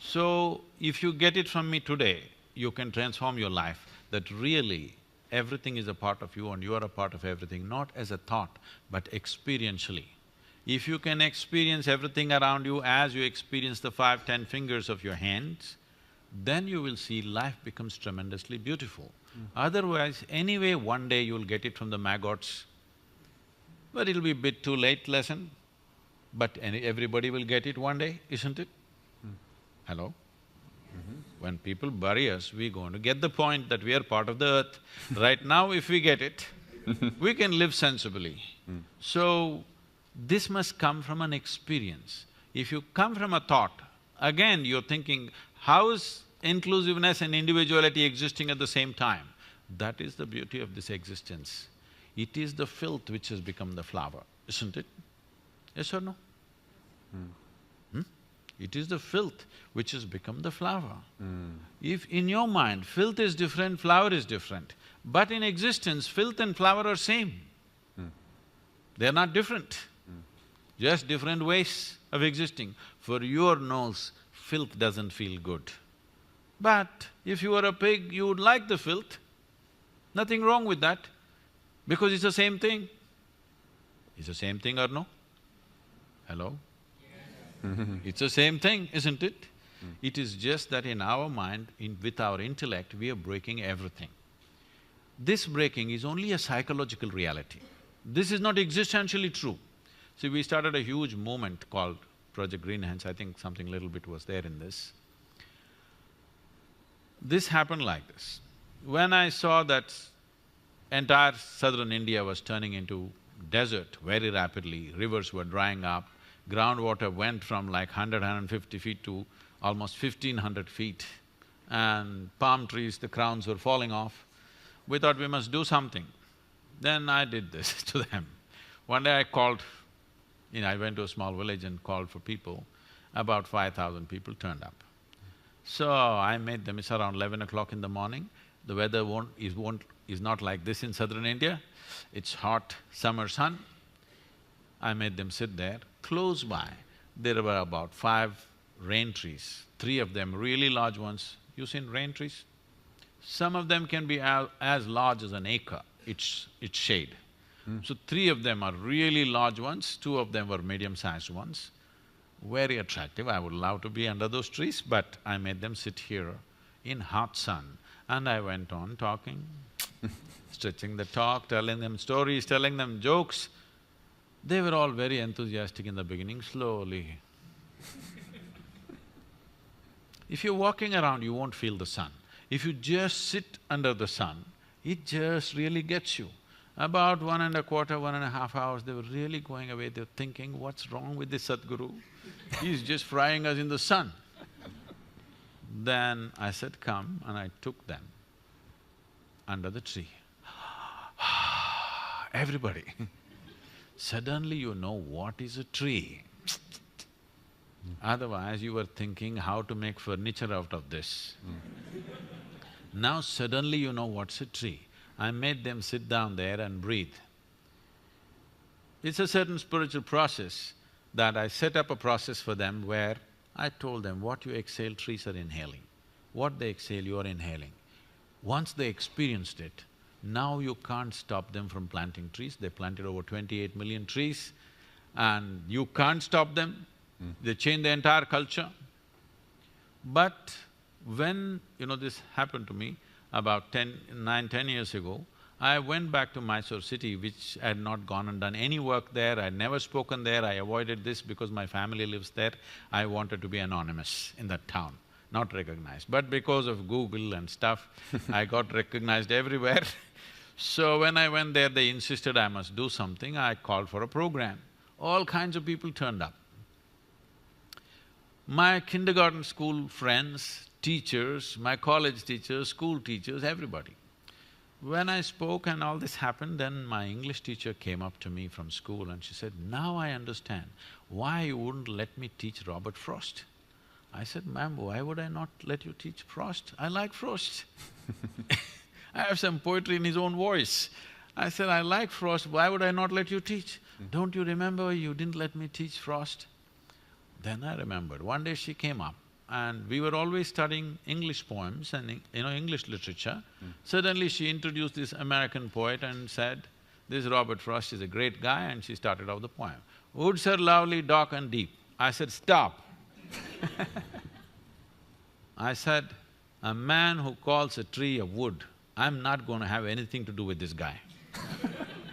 So, if you get it from me today, you can transform your life, that really everything is a part of you and you are a part of everything, not as a thought, but experientially. If you can experience everything around you as you experience the 5, 10 fingers of your hands, then you will see life becomes tremendously beautiful. Otherwise, anyway, one day you'll get it from the maggots, but it'll be a bit too late lesson, but everybody will get it one day, isn't it? Hello? When people bury us, we're going to get the point that we are part of the earth. Right now, if we get it, we can live sensibly. So, this must come from an experience. If you come from a thought, again you're thinking, how is inclusiveness and individuality existing at the same time? That is the beauty of this existence. It is the filth which has become the flower, isn't it? Yes or no? It is the filth which has become the flower. If in your mind filth is different, flower is different, but in existence filth and flower are same. They're not different. just different ways of existing. For your nose, filth doesn't feel good. But if you were a pig, you would like the filth. Nothing wrong with that, because it's the same thing. It's the same thing or no? Hello? It's the same thing, isn't it? It is just that in our mind, with our intellect, we are breaking everything. This breaking is only a psychological reality. This is not existentially true. See, we started a huge movement called Project Green Hands. I think something little bit was there in this. This happened like this. When I saw that entire southern India was turning into desert very rapidly, rivers were drying up, groundwater went from like 150 feet to almost 1,500 feet, and palm trees, the crowns were falling off, we thought we must do something. Then I did this to them. One day I called, I went to a small village and called for people. About 5,000 people turned up. So I made them, it's around 11 o'clock in the morning. The weather is not like this in southern India. It's hot summer sun. I made them sit there. Close by, there were about 5 rain trees, 3 of them really large ones. You seen rain trees? Some of them can be as large as an acre, its shade. So 3 of them are really large ones, 2 of them were medium-sized ones. Very attractive, I would love to be under those trees, but I made them sit here in hot sun. And I went on talking, stretching the talk, telling them stories, telling them jokes. They were all very enthusiastic in the beginning, slowly. If you're walking around, you won't feel the sun. If you just sit under the sun, it just really gets you. About 1.25, 1.5 hours, they were really going away, they were thinking, what's wrong with this Sadhguru? He's just frying us in the sun. Then I said, come, and I took them under the tree. Everybody. Suddenly you know what is a tree. Otherwise you were thinking how to make furniture out of this. Now suddenly you know what's a tree. I made them sit down there and breathe. It's a certain spiritual process that I set up a process for them where I told them, what you exhale, trees are inhaling. What they exhale, you are inhaling. Once they experienced it, now you can't stop them from planting trees. They planted over 28 million trees and you can't stop them. They changed the entire culture. But when, this happened to me about 9–10 years ago, I went back to Mysore city, which I had not gone and done any work there, I had never spoken there, I avoided this because my family lives there. I wanted to be anonymous in that town, not recognized. But because of Google and stuff, I got recognized everywhere. So when I went there, they insisted I must do something, I called for a program. All kinds of people turned up. My kindergarten school friends, teachers, my college teachers, school teachers, everybody. When I spoke and all this happened, then my English teacher came up to me from school and she said, now I understand why you wouldn't let me teach Robert Frost. I said, ma'am, why would I not let you teach Frost? I like Frost. I have some poetry in his own voice. I said, I like Frost, why would I not let you teach? Don't you remember you didn't let me teach Frost? Then I remembered, one day she came up and we were always studying English poems and English literature. Suddenly she introduced this American poet and said, this Robert Frost is a great guy, and she started off the poem. Woods are lovely, dark and deep. I said, stop. I said, a man who calls a tree a wood, I'm not going to have anything to do with this guy.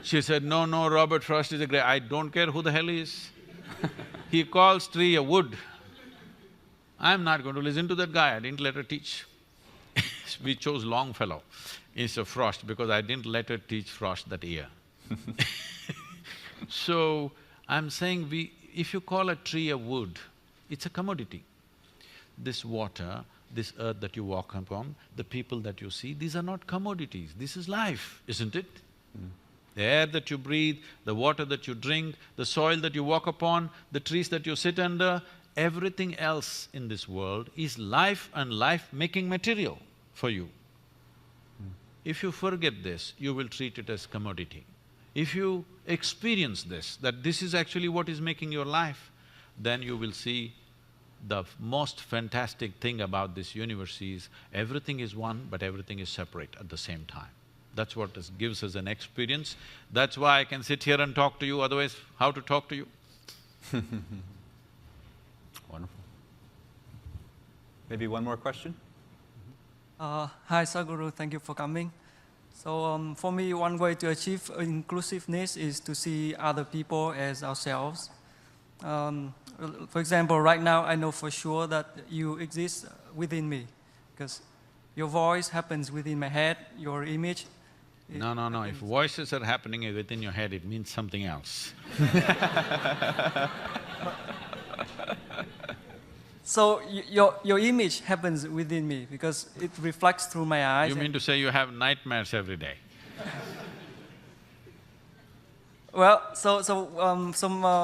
She said, no, Robert Frost is a great… I don't care who the hell he is. He calls tree a wood. I'm not going to listen to that guy, I didn't let her teach. We chose Longfellow instead of Frost because I didn't let her teach Frost that year. So, I'm saying if you call a tree a wood, it's a commodity. This water, this earth that you walk upon, the people that you see, these are not commodities, this is life, isn't it? The air that you breathe, the water that you drink, the soil that you walk upon, the trees that you sit under, everything else in this world is life and life-making material for you. If you forget this, you will treat it as commodity. If you experience this, that this is actually what is making your life, then you will see the most fantastic thing about this universe is everything is one, but everything is separate at the same time. That's what gives us an experience. That's why I can sit here and talk to you, otherwise how to talk to you? Wonderful. Maybe one more question? Hi, Sadhguru, thank you for coming. So for me, one way to achieve inclusiveness is to see other people as ourselves. For example, right now, I know for sure that you exist within me, because your voice happens within my head, your image. No. If voices are happening within your head, it means something else. So your image happens within me because it reflects through my eyes. You mean to say you have nightmares every day? Well,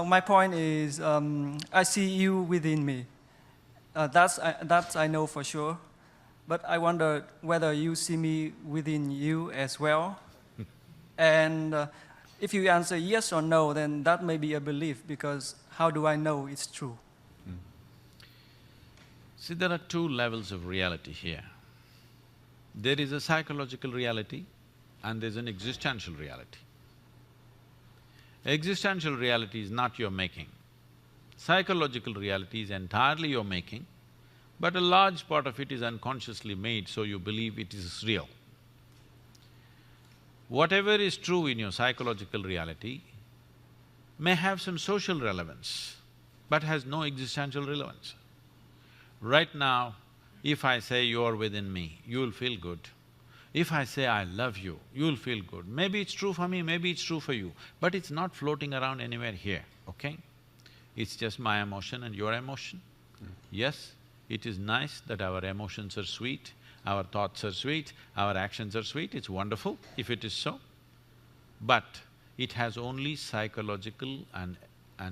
my point is, I see you within me. That's I know for sure. But I wonder whether you see me within you as well. And if you answer yes or no, then that may be a belief, because how do I know it's true? See, there are two levels of reality here. There is a psychological reality and there's an existential reality. Existential reality is not your making. Psychological reality is entirely your making, but a large part of it is unconsciously made, so you believe it is real. Whatever is true in your psychological reality may have some social relevance, but has no existential relevance. Right now, if I say you're within me, you'll feel good. If I say I love you, you'll feel good. Maybe it's true for me, maybe it's true for you, but it's not floating around anywhere here, okay? It's just my emotion and your emotion. Yes, it is nice that our emotions are sweet, our thoughts are sweet, our actions are sweet, it's wonderful if it is so. But it has only psychological and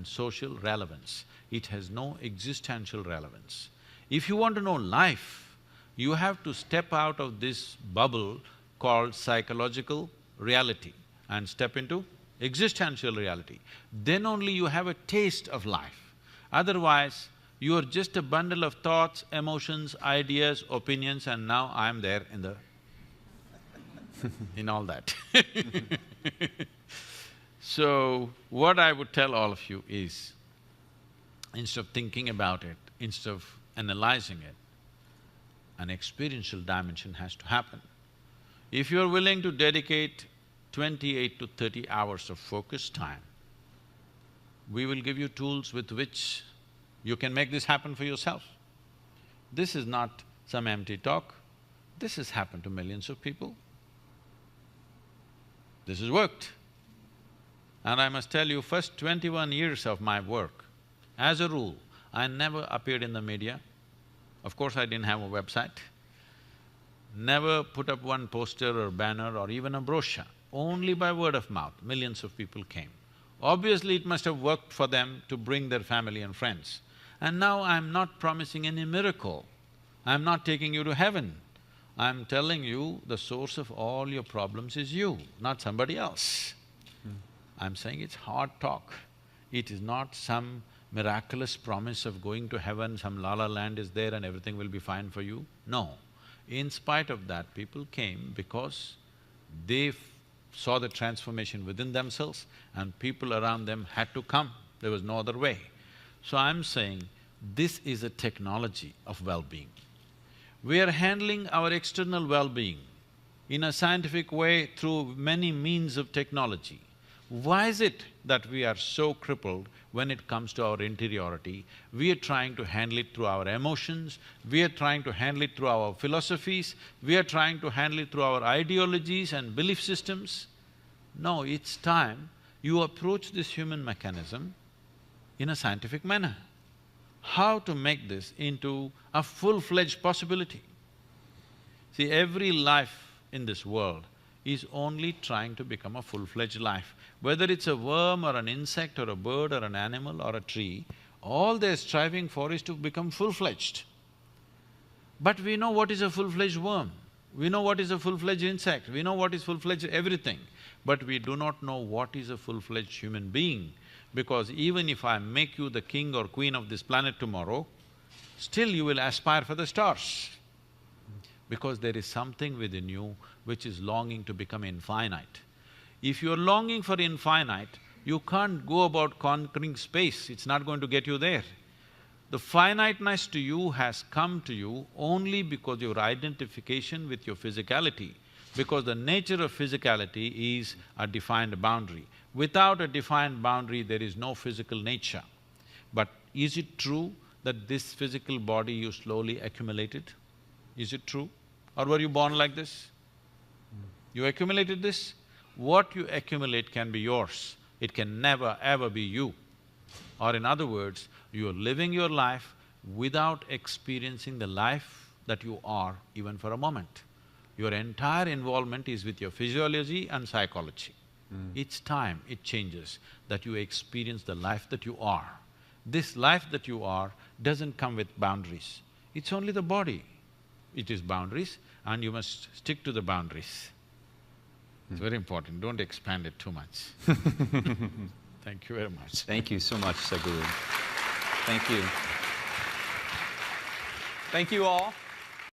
social relevance. It has no existential relevance. If you want to know life, you have to step out of this bubble called psychological reality and step into existential reality. Then only you have a taste of life. Otherwise, you are just a bundle of thoughts, emotions, ideas, opinions, and now I'm there in the… in all that. So, what I would tell all of you is, instead of thinking about it, instead of analyzing it, an experiential dimension has to happen. If you're willing to dedicate 28 to 30 hours of focused time, we will give you tools with which you can make this happen for yourself. This is not some empty talk, this has happened to millions of people. This has worked. And I must tell you, first 21 years of my work, as a rule, I never appeared in the media. Of course, I didn't have a website. Never put up one poster or banner or even a brochure. Only by word of mouth, millions of people came. Obviously, it must have worked for them to bring their family and friends. And now I'm not promising any miracle. I'm not taking you to heaven. I'm telling you the source of all your problems is you, not somebody else. I'm saying it's hard talk. It is not some miraculous promise of going to heaven, some la-la land is there and everything will be fine for you. No. In spite of that, people came because they saw the transformation within themselves and people around them had to come. There was no other way. So I'm saying, this is a technology of well-being. We are handling our external well-being in a scientific way through many means of technology. Why is it that we are so crippled when it comes to our interiority? We are trying to handle it through our emotions, we are trying to handle it through our philosophies, we are trying to handle it through our ideologies and belief systems. No, it's time you approach this human mechanism in a scientific manner. How to make this into a full-fledged possibility? See, every life in this world is only trying to become a full-fledged life. Whether it's a worm or an insect or a bird or an animal or a tree, all they're striving for is to become full-fledged. But we know what is a full-fledged worm, we know what is a full-fledged insect, we know what is full-fledged everything. but we do not know what is a full-fledged human being, because even if I make you the king or queen of this planet tomorrow, still you will aspire for the stars, because there is something within you which is longing to become infinite. If you're longing for infinite, you can't go about conquering space, it's not going to get you there. The finiteness to you has come to you only because your identification with your physicality, because the nature of physicality is a defined boundary. Without a defined boundary, there is no physical nature. But is it true that this physical body you slowly accumulated? Is it true? Or were you born like this? You accumulated this? What you accumulate can be yours, it can never ever be you. Or in other words, you are living your life without experiencing the life that you are even for a moment. Your entire involvement is with your physiology and psychology. Each time it changes that you experience the life that you are. This life that you are doesn't come with boundaries, it's only the body. It is boundaries and you must stick to the boundaries. It's very important, don't expand it too much. Thank you very much. Thank you so much, Sadhguru. Thank you. Thank you all.